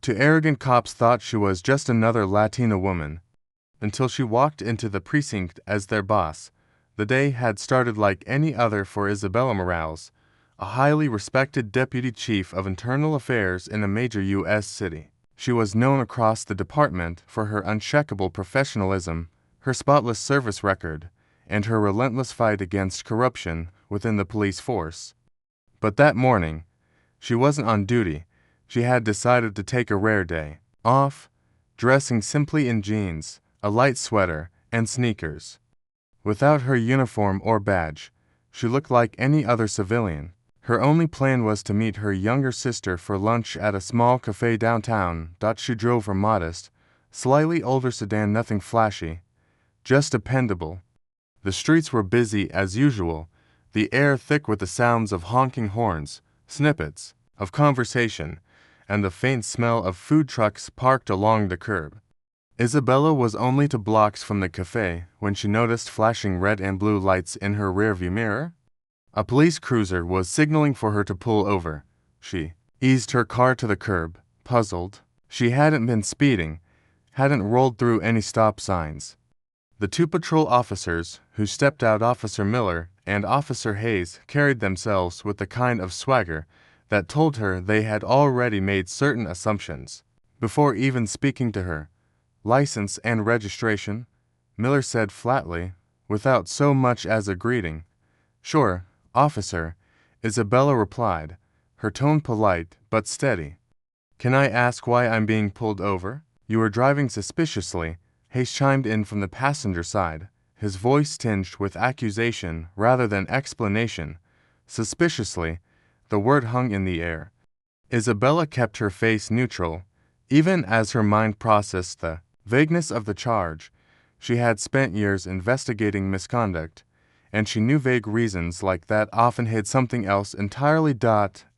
Two arrogant cops thought she was just another Latina woman, until she walked into the precinct as their boss. The day had started like any other for Isabella Morales, a highly respected deputy chief of internal affairs in a major U.S. city. She was known across the department for her unshakable professionalism, her spotless service record, and her relentless fight against corruption within the police force. But that morning, she wasn't on duty. She had decided to take a rare day off, dressing simply in jeans, a light sweater, and sneakers. Without her uniform or badge, she looked like any other civilian. Her only plan was to meet her younger sister for lunch at a small cafe downtown. She drove her modest, slightly older sedan, nothing flashy, just dependable. The streets were busy as usual, the air thick with the sounds of honking horns, snippets of conversation, and the faint smell of food trucks parked along the curb. Isabella was only 2 blocks from the cafe when she noticed flashing red and blue lights in her rearview mirror. A police cruiser was signaling for her to pull over. She eased her car to the curb, puzzled. She hadn't been speeding, hadn't rolled through any stop signs. The 2 patrol officers who stepped out, Officer Miller and Officer Hayes, carried themselves with the kind of swagger that told her they had already made certain assumptions. Before even speaking to her, license and registration, Miller said flatly, without so much as a greeting. "Sure, officer," Isabella replied, her tone polite but steady. "Can I ask why I'm being pulled over?" "You were driving suspiciously," Hayes chimed in from the passenger side, his voice tinged with accusation rather than explanation. Suspiciously, the word hung in the air. Isabella kept her face neutral, even as her mind processed the vagueness of the charge. She had spent years investigating misconduct, and she knew vague reasons like that often hid something else entirely.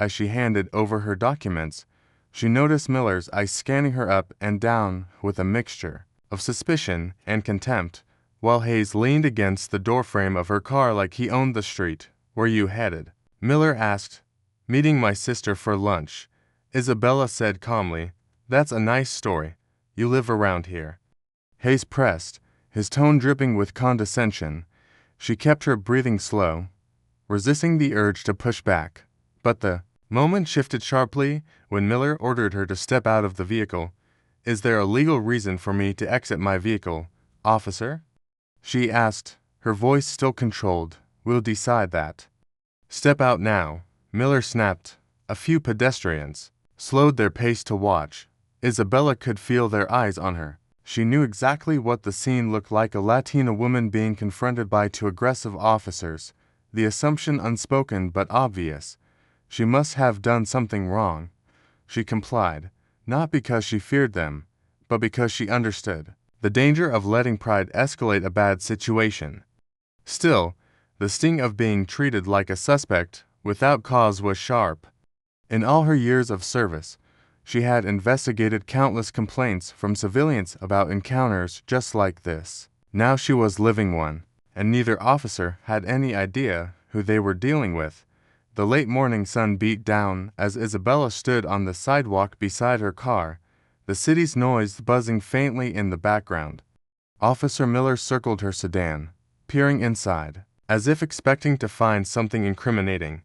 As she handed over her documents, she noticed Miller's eyes scanning her up and down with a mixture of suspicion and contempt, while Hayes leaned against the doorframe of her car like he owned the street. "Where you headed?" Miller asked. "Meeting my sister for lunch," Isabella said calmly. "That's a nice story. You live around here?" Hayes pressed, his tone dripping with condescension. She kept her breathing slow, resisting the urge to push back. But the moment shifted sharply when Miller ordered her to step out of the vehicle. "Is there a legal reason for me to exit my vehicle, officer?" she asked, her voice still controlled. "We'll decide that." "Step out now," Miller snapped. A few pedestrians slowed their pace to watch. Isabella could feel their eyes on her. She knew exactly what the scene looked like: a Latina woman being confronted by 2 aggressive officers, the assumption unspoken but obvious. She must have done something wrong. She complied, not because she feared them, but because she understood the danger of letting pride escalate a bad situation. Still, the sting of being treated like a suspect without cause was sharp. In all her years of service, she had investigated countless complaints from civilians about encounters just like this. Now she was living one, and neither officer had any idea who they were dealing with. The late morning sun beat down as Isabella stood on the sidewalk beside her car, the city's noise buzzing faintly in the background. Officer Miller circled her sedan, peering inside, as if expecting to find something incriminating.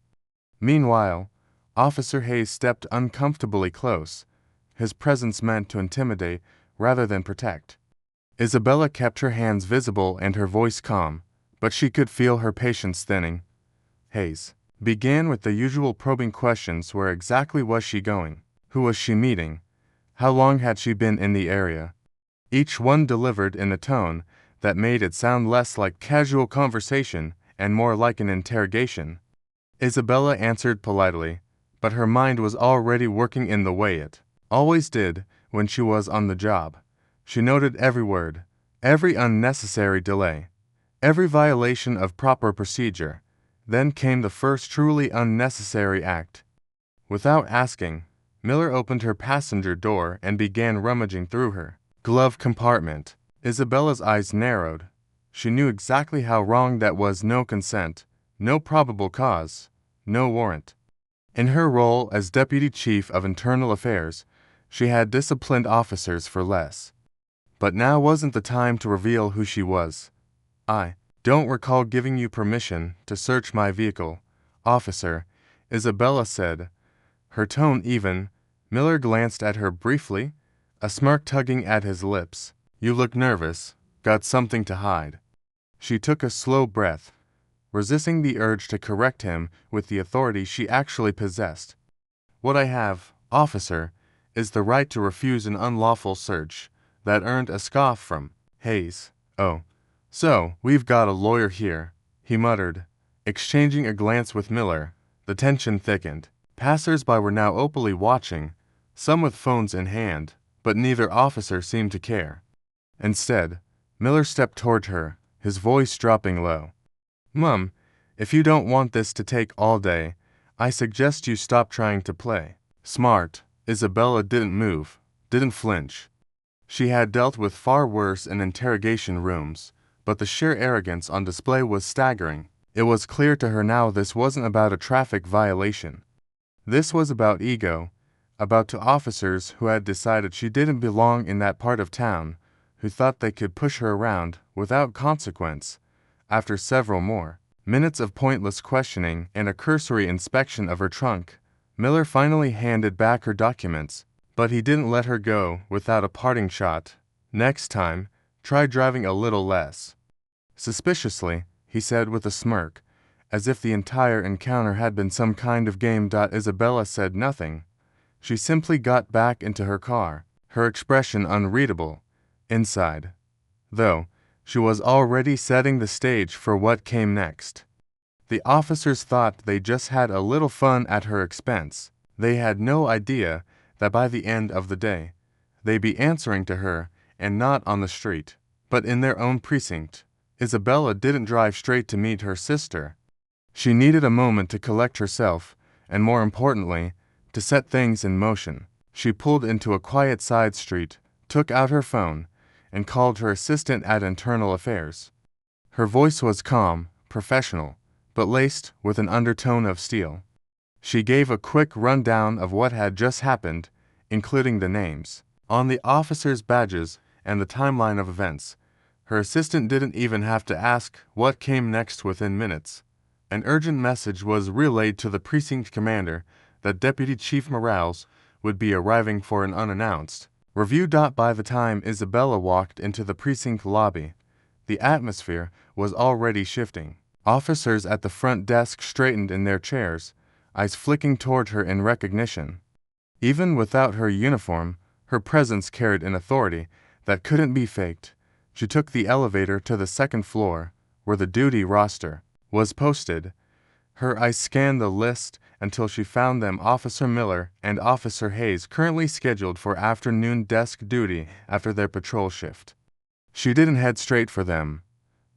Meanwhile, Officer Hayes stepped uncomfortably close, his presence meant to intimidate rather than protect. Isabella kept her hands visible and her voice calm, but she could feel her patience thinning. Hayes began with the usual probing questions. Where exactly was she going? Who was she meeting? How long had she been in the area? Each one delivered in a tone that made it sound less like casual conversation and more like an interrogation. Isabella answered politely, but her mind was already working in the way it always did when she was on the job. She noted every word, every unnecessary delay, every violation of proper procedure. Then came the first truly unnecessary act. Without asking, Miller opened her passenger door and began rummaging through her glove compartment. Isabella's eyes narrowed. She knew exactly how wrong that was. No consent, no probable cause, no warrant. In her role as Deputy Chief of Internal Affairs, She had disciplined officers for less. But now wasn't the time to reveal who she was. I don't recall giving you permission to search my vehicle, officer, Isabella said, her tone even. Miller glanced at her briefly, a smirk tugging at his lips. You look nervous, got something to hide. She took a slow breath, resisting the urge to correct him with the authority she actually possessed. What I have, officer, is the right to refuse an unlawful search that earned a scoff from Hayes. Oh, so we've got a lawyer here, he muttered, exchanging a glance with Miller. The tension thickened. Passers-by were now openly watching, some with phones in hand, but neither officer seemed to care. Instead, Miller stepped toward her, his voice dropping low. Mum, if you don't want this to take all day, I suggest you stop trying to play smart. Isabella didn't move, didn't flinch. She had dealt with far worse in interrogation rooms, but the sheer arrogance on display was staggering. It was clear to her now this wasn't about a traffic violation. This was about ego, about two officers who had decided she didn't belong in that part of town, who thought they could push her around without consequence. After several more minutes of pointless questioning and a cursory inspection of her trunk, Miller finally handed back her documents, but he didn't let her go without a parting shot. Next time, try driving a little less. Suspiciously, he said with a smirk, as if the entire encounter had been some kind of game. Isabella said nothing. She simply got back into her car, her expression unreadable. Inside, though, she was already setting the stage for what came next. The officers thought they just had a little fun at her expense. They had no idea that by the end of the day, they'd be answering to her, and not on the street, but in their own precinct. Isabella didn't drive straight to meet her sister. She needed a moment to collect herself, and more importantly, to set things in motion. She pulled into a quiet side street, took out her phone, and called her assistant at Internal Affairs. Her voice was calm, professional, but laced with an undertone of steel. She gave a quick rundown of what had just happened, including the names on the officers' badges and the timeline of events. Her assistant didn't even have to ask what came next. Within minutes, an urgent message was relayed to the precinct commander that Deputy Chief Morales would be arriving for an unannounced review. By the time Isabella walked into the precinct lobby, the atmosphere was already shifting. Officers at the front desk straightened in their chairs, eyes flicking toward her in recognition. Even without her uniform, her presence carried an authority that couldn't be faked. She took the elevator to the second floor, where the duty roster was posted. Her eyes scanned the list until she found them: Officer Miller and Officer Hayes currently scheduled for afternoon desk duty after their patrol shift. She didn't head straight for them,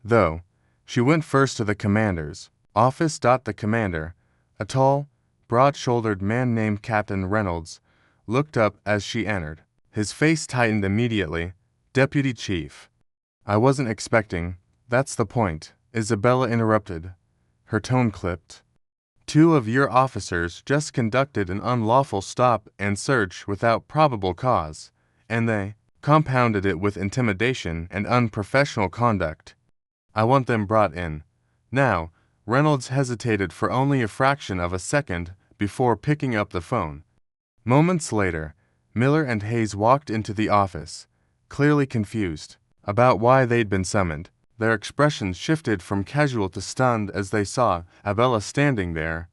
though. She went first to the commander's office. The commander, a tall, broad-shouldered man named Captain Reynolds, looked up as she entered. His face tightened immediately. Deputy Chief. I wasn't expecting. That's the point, Isabella interrupted, her tone clipped. 2 of your officers just conducted an unlawful stop and search without probable cause, and they compounded it with intimidation and unprofessional conduct. I want them brought in. Now. Reynolds hesitated for only a fraction of a second before picking up the phone. Moments later, Miller and Hayes walked into the office, clearly confused about why they'd been summoned. Their expressions shifted from casual to stunned as they saw Isabella standing there,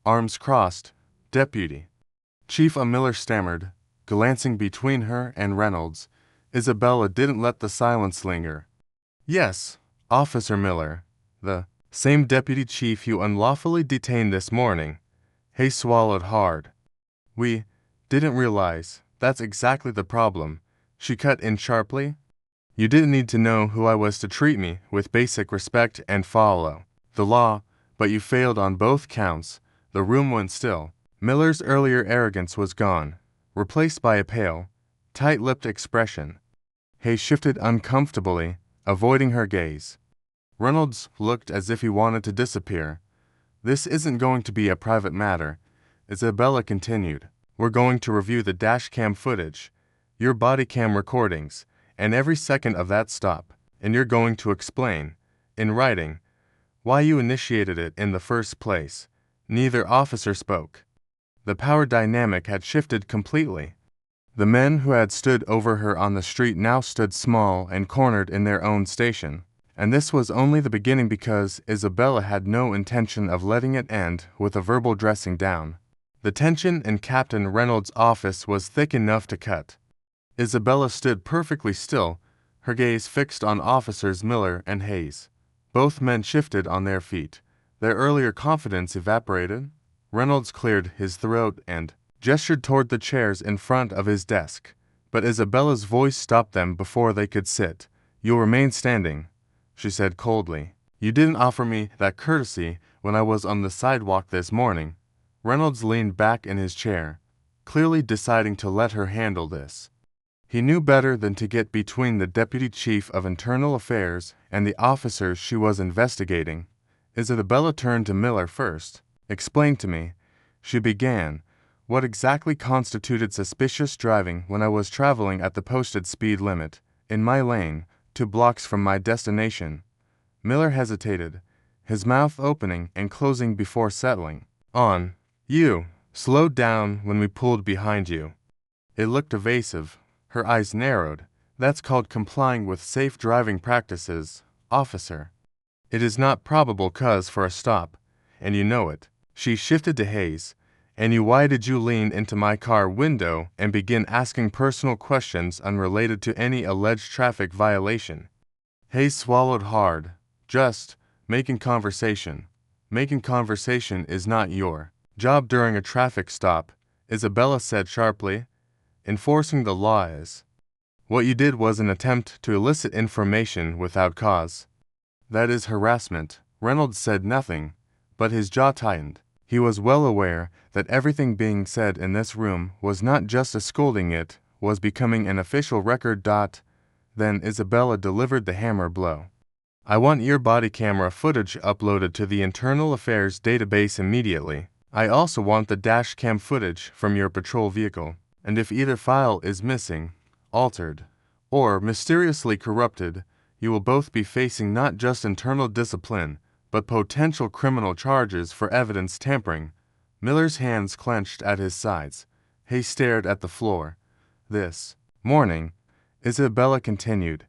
arms crossed. Deputy Chief Miller stammered, glancing between her and Reynolds. Isabella didn't let the silence linger. Yes, Officer Miller, the same deputy chief you unlawfully detained this morning. Hayes swallowed hard. We didn't realize. That's exactly the problem, she cut in sharply. You didn't need to know who I was to treat me with basic respect and follow the law, but you failed on both counts. The room went still. Miller's earlier arrogance was gone, replaced by a pale, tight-lipped expression. Hayes shifted uncomfortably, avoiding her gaze. Reynolds looked as if he wanted to disappear. This isn't going to be a private matter, Isabella continued. We're going to review the dashcam footage, your body cam recordings, and every second of that stop, and you're going to explain, in writing, why you initiated it in the first place." Neither officer spoke. The power dynamic had shifted completely. The men who had stood over her on the street now stood small and cornered in their own station. And this was only the beginning, because Isabella had no intention of letting it end with a verbal dressing down. The tension in Captain Reynolds' office was thick enough to cut. Isabella stood perfectly still, her gaze fixed on Officers Miller and Hayes. Both men shifted on their feet. Their earlier confidence evaporated. Reynolds cleared his throat and gestured toward the chairs in front of his desk, but Isabella's voice stopped them before they could sit. "You'll remain standing," she said coldly. "You didn't offer me that courtesy when I was on the sidewalk this morning." Reynolds leaned back in his chair, clearly deciding to let her handle this. He knew better than to get between the Deputy Chief of Internal Affairs and the officers she was investigating. Isabella turned to Miller first. "Explain to me," she began, "what exactly constituted suspicious driving when I was traveling at the posted speed limit, in my lane, 2 blocks from my destination." Miller hesitated, his mouth opening and closing before settling. "On. You slowed down when we pulled behind you." It looked evasive. Her eyes narrowed. "That's called complying with safe driving practices, officer. It is not probable cause for a stop, and you know it." She shifted to Hayes. "And why did you lean into my car window and begin asking personal questions unrelated to any alleged traffic violation?" Hayes swallowed hard. "Just making conversation. Making conversation is not your job during a traffic stop," Isabella said sharply. "Enforcing the law is. What you did was an attempt to elicit information without cause. That is harassment." Reynolds said nothing, but his jaw tightened. He was well aware that everything being said in this room was not just a scolding, it was becoming an official record. Then Isabella delivered the hammer blow. "I want your body camera footage uploaded to the Internal Affairs database immediately. I also want the dash cam footage from your patrol vehicle. And if either file is missing, altered, or mysteriously corrupted, you will both be facing not just internal discipline, but potential criminal charges for evidence tampering." Miller's hands clenched at his sides. He stared at the floor. "This morning," Isabella continued,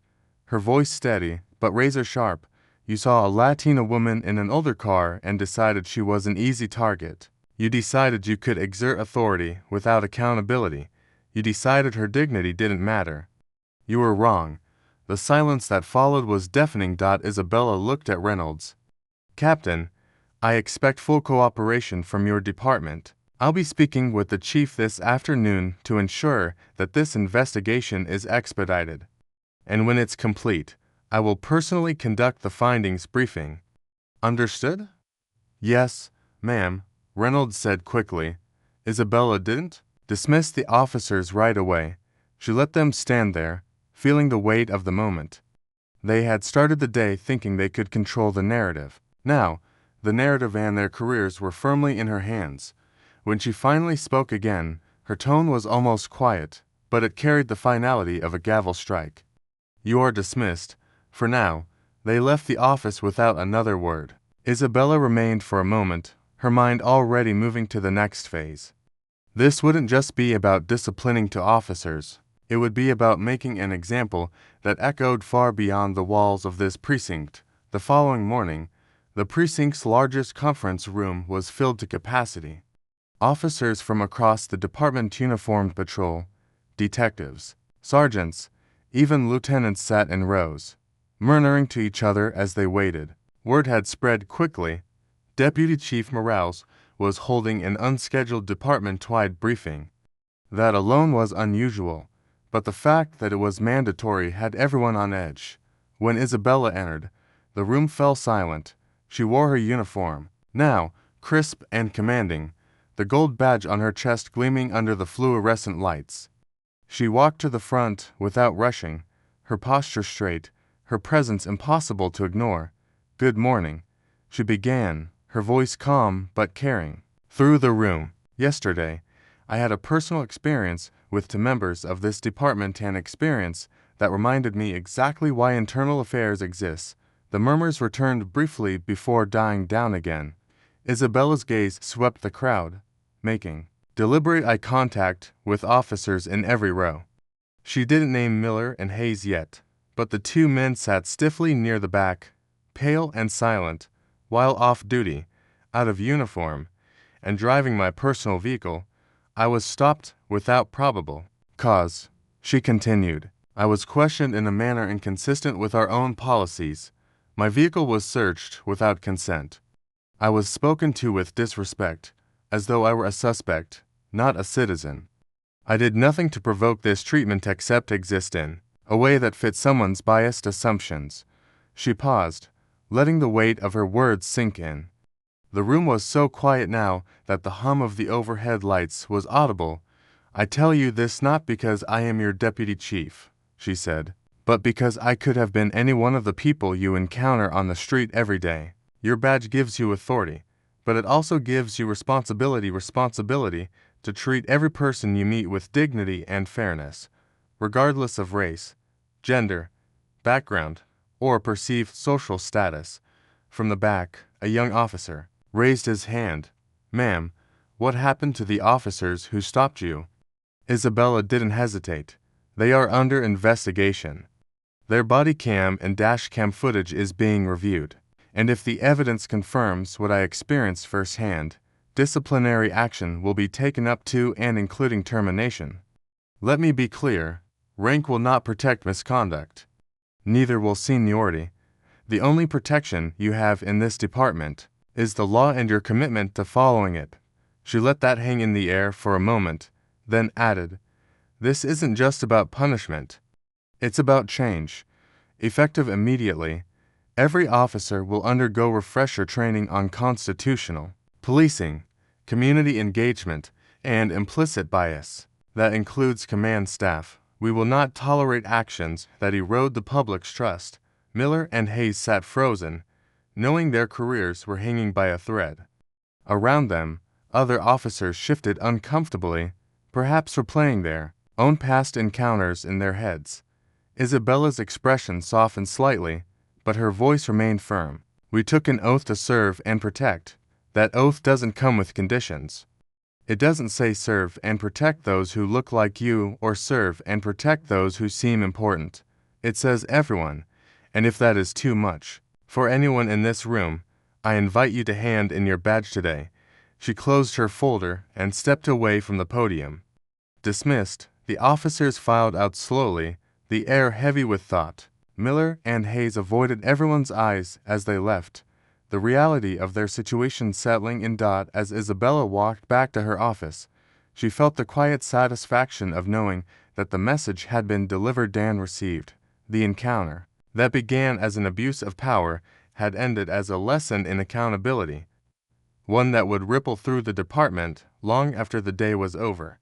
her voice steady but razor sharp, "you saw a Latina woman in an older car and decided she was an easy target. You decided you could exert authority without accountability. You decided her dignity didn't matter. You were wrong." The silence that followed was deafening. Isabella looked at Reynolds. "Captain, I expect full cooperation from your department. I'll be speaking with the chief this afternoon to ensure that this investigation is expedited. And when it's complete, I will personally conduct the findings briefing." "Understood?" "Yes, ma'am," Reynolds said quickly. Isabella didn't dismiss the officers right away. She let them stand there, feeling the weight of the moment. They had started the day thinking they could control the narrative. Now, the narrative and their careers were firmly in her hands. When she finally spoke again, her tone was almost quiet, but it carried the finality of a gavel strike. "You are dismissed. For now." They left the office without another word. Isabella remained for a moment, her mind already moving to the next phase. This wouldn't just be about disciplining to officers. It would be about making an example that echoed far beyond the walls of this precinct. The following morning, the precinct's largest conference room was filled to capacity. Officers from across the department, uniformed patrol, detectives, sergeants, even lieutenants sat in rows, murmuring to each other as they waited. Word had spread quickly. Deputy Chief Morales was holding an unscheduled department-wide briefing. That alone was unusual, but the fact that it was mandatory had everyone on edge. When Isabella entered, the room fell silent. She wore her uniform, now crisp and commanding, the gold badge on her chest gleaming under the fluorescent lights. She walked to the front without rushing, her posture straight, her presence impossible to ignore. "Good morning," she began, her voice calm but caring. "Through the room. Yesterday, I had a personal experience with two members of this department, an experience that reminded me exactly why internal affairs exists. The murmurs returned briefly before dying down again. Isabella's gaze swept the crowd, making deliberate eye contact with officers in every row. She didn't name Miller and Hayes yet, but the two men sat stiffly near the back, pale and silent, while off duty, out of uniform, and driving my personal vehicle. I was stopped without probable cause. She continued. I was questioned in a manner inconsistent with our own policies. My vehicle was searched without consent. I was spoken to with disrespect, as though I were a suspect, not a citizen. I did nothing to provoke this treatment except exist in a way that fit someone's biased assumptions. She paused, letting the weight of her words sink in. The room was so quiet now that the hum of the overhead lights was audible. I tell you this not because I am your deputy chief, she said, but because I could have been any one of the people you encounter on the street every day. Your badge gives you authority, but it also gives you responsibility to treat every person you meet with dignity and fairness, regardless of race, gender, background, or perceived social status. From the back, a young officer raised his hand. Ma'am, what happened to the officers who stopped you? Isabella didn't hesitate. They are under investigation. Their body cam and dash cam footage is being reviewed, and if the evidence confirms what I experienced firsthand, disciplinary action will be taken up to and including termination. Let me be clear, rank will not protect misconduct. Neither will seniority. The only protection you have in this department is the law and your commitment to following it. She let that hang in the air for a moment, then added, this isn't just about punishment. It's about change. Effective immediately, every officer will undergo refresher training on constitutional policing, community engagement, and implicit bias. That includes command staff. We will not tolerate actions that erode the public's trust. Miller and Hayes sat frozen, knowing their careers were hanging by a thread. Around them, other officers shifted uncomfortably, perhaps replaying their own past encounters in their heads. Isabella's expression softened slightly, but her voice remained firm. We took an oath to serve and protect. That oath doesn't come with conditions. It doesn't say serve and protect those who look like you or serve and protect those who seem important. It says everyone, and if that is too much for anyone in this room, I invite you to hand in your badge today. She closed her folder and stepped away from the podium. Dismissed, the officers filed out slowly, the air heavy with thought. Miller and Hayes avoided everyone's eyes as they left, the reality of their situation settling in as Isabella walked back to her office. She felt the quiet satisfaction of knowing that the message had been delivered. Dan received. The encounter that began as an abuse of power had ended as a lesson in accountability, one that would ripple through the department long after the day was over.